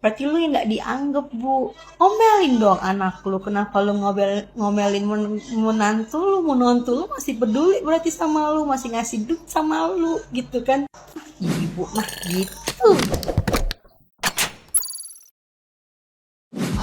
Berarti lu yang nggak dianggap, Bu. Omelin dong anak lu. Kenapa lu ngomelin menantu lu, menantu lu masih peduli berarti sama lu, masih ngasih duit sama lu gitu kan. Ibu mah gitu.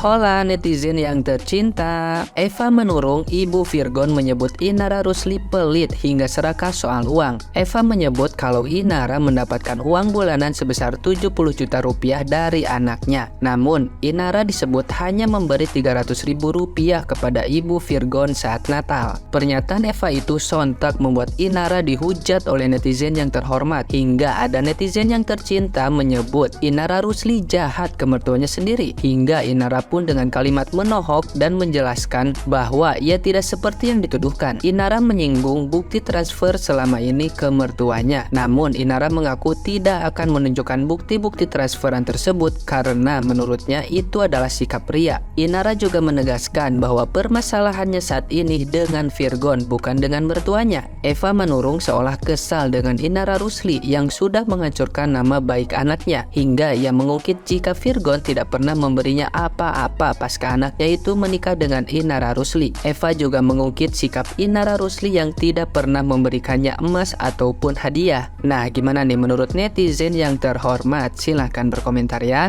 Hola netizen yang tercinta, Eva menurung ibu Virgon menyebut Inara Rusli pelit hingga serakah soal uang. Eva menyebut kalau Inara mendapatkan uang bulanan sebesar 70 juta rupiah dari anaknya. Namun, Inara disebut hanya memberi 300 ribu rupiah kepada ibu Virgon saat Natal. Pernyataan Eva itu sontak membuat Inara dihujat oleh netizen yang terhormat, hingga ada netizen yang tercinta menyebut Inara Rusli jahat ke mertuanya sendiri, hingga Inara pun dengan kalimat menohok dan menjelaskan bahwa ia tidak seperti yang dituduhkan. Inara menyinggung bukti transfer selama ini ke mertuanya. Namun Inara mengaku tidak akan menunjukkan bukti-bukti transferan tersebut karena menurutnya itu adalah sikap pria. Inara juga menegaskan bahwa permasalahannya saat ini dengan Virgon bukan dengan mertuanya. Eva menurung seolah kesal dengan Inara Rusli yang sudah menghancurkan nama baik anaknya, hingga ia mengungkit jika Virgon tidak pernah memberinya apa-apa pasca anaknya itu menikah dengan Inara Rusli. Eva juga mengungkit sikap Inara Rusli yang tidak pernah memberikannya emas ataupun hadiah. Nah, gimana nih menurut netizen yang terhormat? Silahkan berkomentar ya.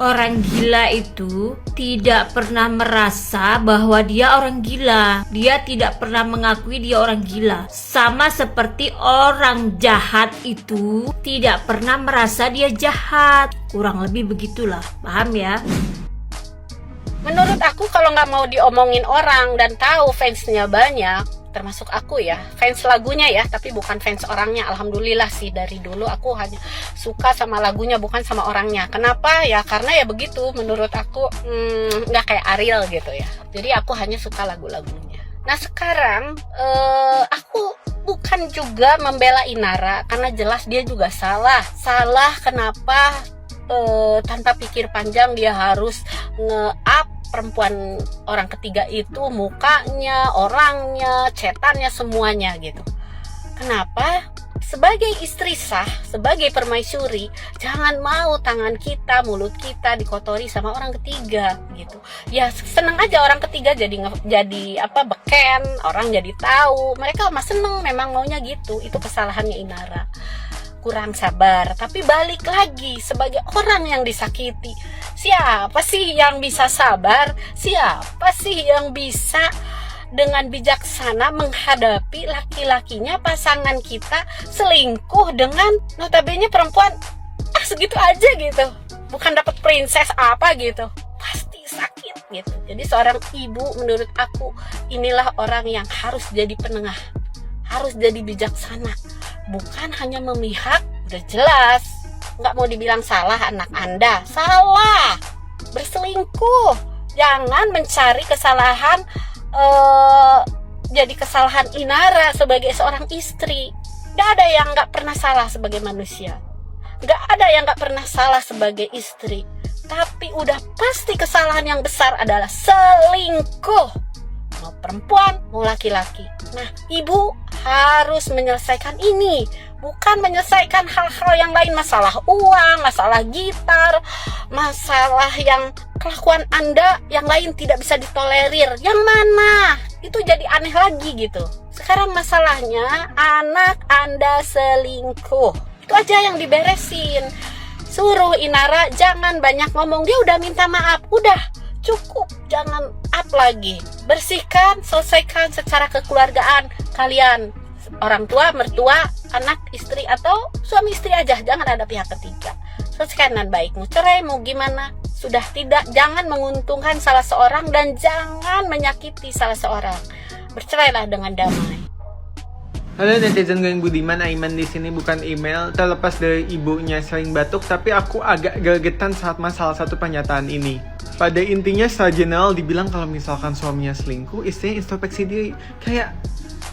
Orang gila itu tidak pernah merasa bahwa dia orang gila. Dia tidak pernah mengakui dia orang gila. Sama seperti orang jahat itu tidak pernah merasa dia jahat. Kurang lebih begitulah, paham ya? Menurut aku kalau nggak mau diomongin orang dan tahu fansnya banyak, termasuk aku ya, fans lagunya ya, tapi bukan fans orangnya. Alhamdulillah sih dari dulu aku hanya suka sama lagunya bukan sama orangnya. Kenapa? Ya karena ya begitu, menurut aku nggak kayak Ariel gitu ya. Jadi aku hanya suka lagu-lagunya. Nah sekarang aku bukan juga membela Inara karena jelas dia juga salah. Salah kenapa tanpa pikir panjang dia harus nge-up perempuan orang ketiga itu, mukanya, orangnya, chatannya, semuanya gitu. Kenapa? Sebagai istri sah, sebagai permaisuri, jangan mau tangan kita, mulut kita dikotori sama orang ketiga gitu. Ya seneng aja orang ketiga jadi beken, orang jadi tahu. Mereka mah seneng, memang maunya gitu. Itu kesalahannya Inara. Kurang sabar, tapi balik lagi sebagai orang yang disakiti. Siapa sih yang bisa sabar? Siapa sih yang bisa dengan bijaksana menghadapi laki-lakinya, pasangan kita selingkuh dengan notabene perempuan segitu aja gitu, bukan dapat princess apa gitu, pasti sakit gitu. Jadi seorang ibu menurut aku inilah orang yang harus jadi penengah, harus jadi bijaksana, bukan hanya memihak. Udah jelas nggak mau dibilang salah anak Anda, salah berselingkuh. Jangan mencari kesalahan jadi kesalahan Inara sebagai seorang istri. Nggak ada yang nggak pernah salah sebagai manusia, nggak ada yang nggak pernah salah sebagai istri. Tapi udah pasti kesalahan yang besar adalah selingkuh, mau perempuan mau laki-laki. Nah ibu harus menyelesaikan ini, bukan menyelesaikan hal-hal yang lain, masalah uang, masalah gitar, masalah yang kelakuan Anda yang lain tidak bisa ditolerir. Yang mana? Itu jadi aneh lagi gitu. Sekarang masalahnya anak Anda selingkuh. Itu aja yang diberesin. Suruh Inara jangan banyak ngomong, dia udah minta maaf, udah cukup, jangan up lagi. Bersihkan, selesaikan secara kekeluargaan kalian, orang tua, mertua, anak, istri, atau suami istri aja, jangan ada pihak ketiga. Selesaikan dengan baik, mau cerai mau gimana, sudah tidak, jangan menguntungkan salah seorang dan jangan menyakiti salah seorang. Bercerailah dengan damai. Halo netizen Gang Budiman, Aiman di sini, bukan email. Terlepas dari ibunya sering batuk, tapi aku agak gregetan saat masalah satu pernyataan ini. Pada intinya secara general dibilang kalau misalkan suaminya selingkuh, istrinya introspeksi diri. Kayak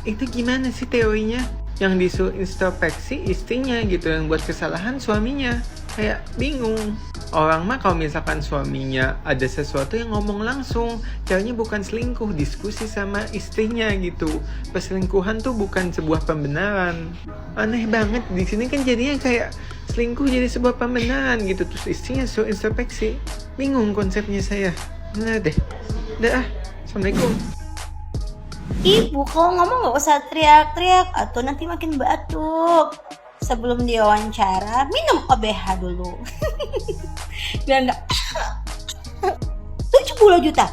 itu gimana sih teorinya? Yang disuruh introspeksi istrinya gitu, yang buat kesalahan suaminya. Kayak bingung. Orang mah kalau misalkan suaminya ada sesuatu yang ngomong langsung, caranya bukan selingkuh, diskusi sama istrinya gitu. Perselingkuhan tuh bukan sebuah pembenaran. Aneh banget di sini kan jadinya kayak selingkuh jadi sebuah pembenaran gitu, terus istrinya suruh introspeksi. Bingung konsepnya saya. Benar deh. Dah, Assalamualaikum. Ibu, kalau ngomong nggak usah teriak-teriak atau nanti makin batuk. Sebelum diwawancara, minum OBH dulu. Biar nggak 70 juta.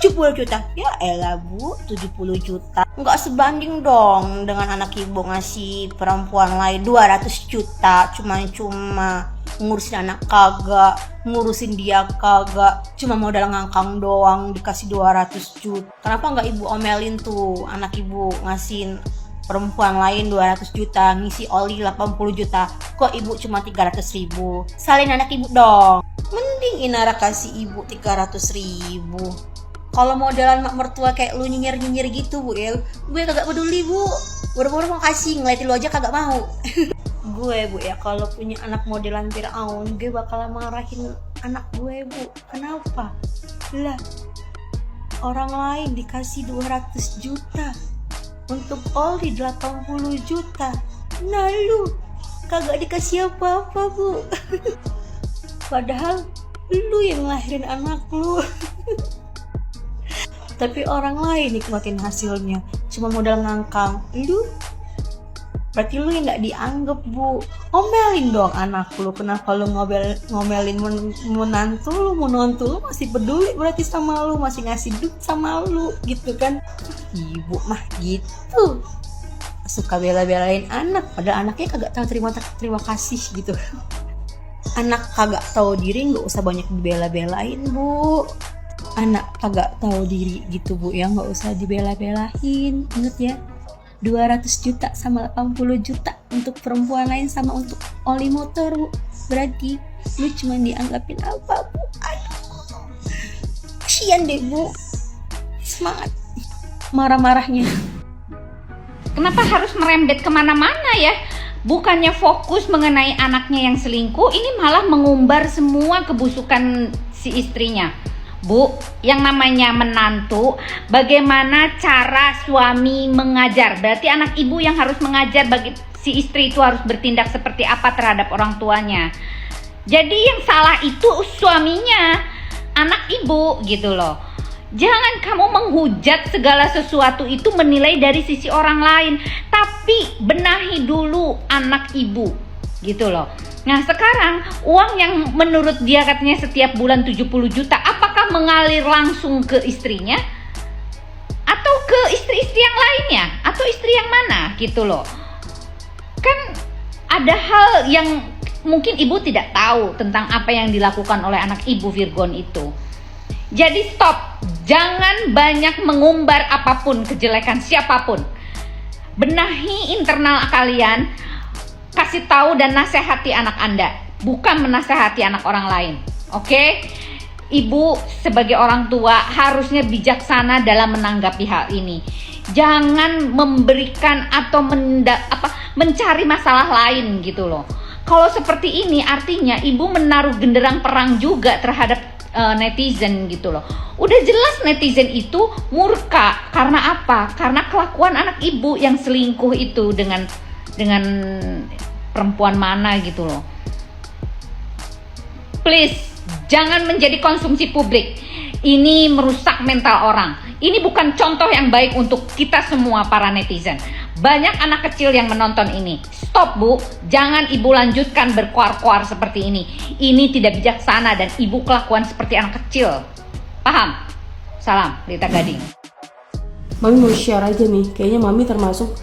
70 juta. Ya elah bu, 70 juta. Nggak sebanding dong dengan anak ibu ngasih perempuan lain 200 juta. Cuma ngurusin anak kagak, ngurusin dia kagak, cuma modal ngangkang doang dikasih 200 juta. Kenapa nggak ibu omelin tuh anak ibu ngasihin perempuan lain 200 juta, ngisi oli 80 juta, kok ibu cuma 300 ribu? Salin anak ibu dong. Mending Inara kasih ibu 300 ribu. Kalau modelan mak mertua kayak lu nyinyir gitu bu ya, gue kagak peduli bu. Buru-buru mau kasih, ngeliatin lu aja kagak mau. Gue bu ya, kalau punya anak modelan Firaun, gue bakal marahin anak gue bu. Kenapa? Lah, orang lain dikasih 200 juta, untuk oli 80 juta. Nah lu kagak dikasih apa-apa bu. Padahal lu yang ngelahirin anak lu. Tapi orang lain nikmatin hasilnya, cuma modal ngangkang. Lu berarti lu yang gak dianggap bu. Omelin dong anak lu. Kenapa lu ngomelin menantu lu, menantu lu masih peduli berarti sama lu, masih ngasih duit sama lu gitu kan. Ibu mah gitu, suka bela-belain anak, padahal anaknya kagak tahu terima kasih gitu. Anak kagak tahu diri nggak usah banyak dibela-belain bu. Anak kagak tahu diri gitu bu ya, nggak usah dibela-belain. Ingat ya, 200 juta sama 80 juta untuk perempuan lain sama untuk oli motor bu. Berarti lu cuma dianggapin apa bu? Aduh, kasian deh bu. Semangat marah-marahnya. Kenapa harus merembet kemana-mana ya? Bukannya fokus mengenai anaknya yang selingkuh, ini malah mengumbar semua kebusukan si istrinya. Bu, yang namanya menantu, bagaimana cara suami mengajar? Berarti anak ibu yang harus mengajar bagi si istri itu harus bertindak seperti apa terhadap orang tuanya. Jadi yang salah itu suaminya, anak ibu gitu loh. Jangan kamu menghujat segala sesuatu itu menilai dari sisi orang lain, tapi benahi dulu anak ibu gitu loh. Nah sekarang uang yang menurut dia katanya setiap bulan 70 juta, apakah mengalir langsung ke istrinya atau ke istri-istri yang lainnya atau istri yang mana gitu loh. Kan ada hal yang mungkin ibu tidak tahu tentang apa yang dilakukan oleh anak ibu Virgon itu. Jadi stop, jangan banyak mengumbar apapun kejelekan siapapun. Benahi internal kalian, kasih tahu dan nasihati anak Anda, bukan menasehati anak orang lain. Oke? Ibu sebagai orang tua harusnya bijaksana dalam menanggapi hal ini. Jangan memberikan atau mencari masalah lain gitu loh. Kalau seperti ini artinya ibu menaruh genderang perang juga terhadap netizen gitu loh. Udah jelas netizen itu murka karena apa? Karena kelakuan anak ibu yang selingkuh itu dengan perempuan mana gitu loh. Please, jangan menjadi konsumsi publik. Ini merusak mental orang. Ini bukan contoh yang baik untuk kita semua para netizen. Banyak anak kecil yang menonton ini. Stop bu, jangan ibu lanjutkan berkuar-kuar seperti ini. Ini tidak bijaksana dan ibu kelakuan seperti anak kecil. Paham? Salam, Rita Gading. Mami mau share aja nih, kayaknya Mami termasuk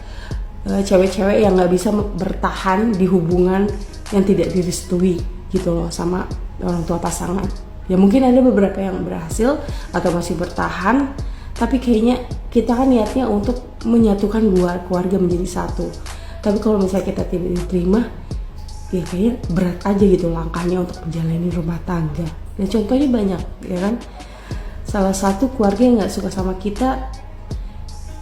cewek-cewek yang gak bisa bertahan di hubungan yang tidak direstui gitu loh sama orang tua pasangan. Ya mungkin ada beberapa yang berhasil atau masih bertahan, tapi kayaknya kita kan niatnya untuk menyatukan dua keluarga menjadi satu. Tapi kalau misalnya kita tidak diterima, ya kayaknya berat aja gitu langkahnya untuk menjalani rumah tangga. Dan contohnya banyak, ya kan? Salah satu keluarga yang gak suka sama kita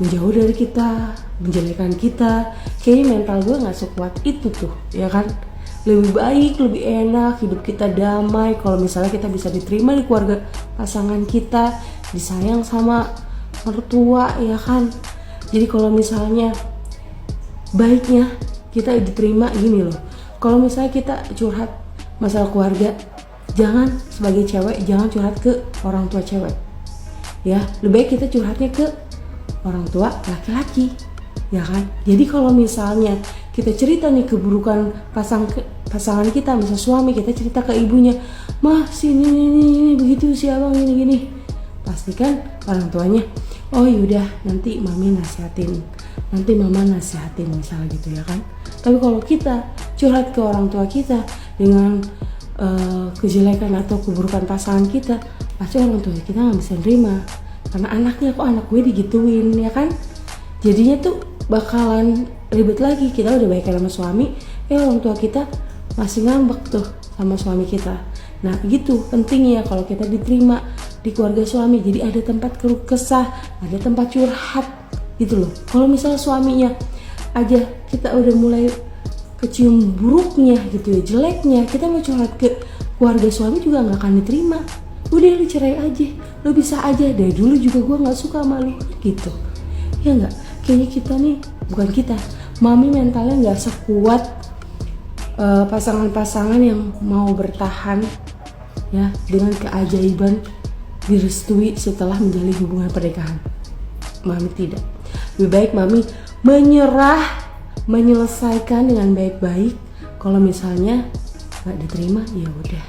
menjauh dari kita, menjelekan kita. Kayaknya mental gue gak sekuat itu tuh, ya kan? Lebih baik, lebih enak, hidup kita damai kalau misalnya kita bisa diterima di keluarga pasangan kita, disayang sama mertua, ya kan? Jadi kalau misalnya baiknya kita diterima gini loh, Kalau misalnya kita curhat masalah keluarga, jangan sebagai cewek jangan curhat ke orang tua cewek. Ya, lebih baik kita curhatnya ke orang tua laki-laki, ya kan? Jadi kalau misalnya kita cerita nih keburukan pasangan kita, misal suami, kita cerita ke ibunya, mah sini ini begitu si abang gini, pastikan orang tuanya, oh yaudah nanti mami nasihatin, nanti mama nasihatin misalnya gitu ya kan. Tapi kalau kita curhat ke orang tua kita dengan kejelekan atau keburukan pasangan kita, pasti orang tua kita nggak bisa nerima, karena anaknya kok anak gue digituin ya kan. Jadinya tuh bakalan ribet lagi. Kita udah baikan sama suami, orang tua kita masih ngambek tuh sama suami kita. Nah gitu pentingnya kalau kita diterima di keluarga suami, jadi ada tempat keluh kesah, ada tempat curhat gitu loh. Kalau misalnya suaminya aja kita udah mulai kecium buruknya gitu ya, jeleknya, kita mau curhat ke keluarga suami juga nggak akan diterima. Udah lu cerai aja, lu bisa aja, dari dulu juga gue nggak suka sama lu gitu ya nggak. Kayaknya kita nih, bukan kita, mami mentalnya nggak sekuat pasangan-pasangan yang mau bertahan ya dengan keajaiban direstui setelah menjalin hubungan pernikahan. Mami tidak. Lebih baik mami menyelesaikan dengan baik-baik. Kalau misalnya nggak diterima, ya udah,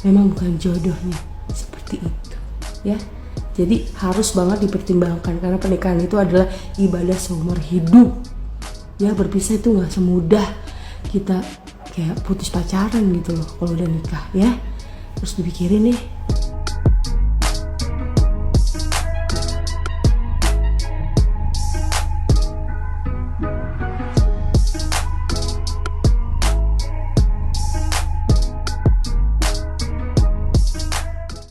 memang bukan jodohnya, seperti itu ya. Jadi harus banget dipertimbangkan, karena pernikahan itu adalah ibadah seumur hidup ya. Berpisah itu nggak semudah kita kayak putus pacaran gitu loh kalau udah nikah ya. Terus dipikirin deh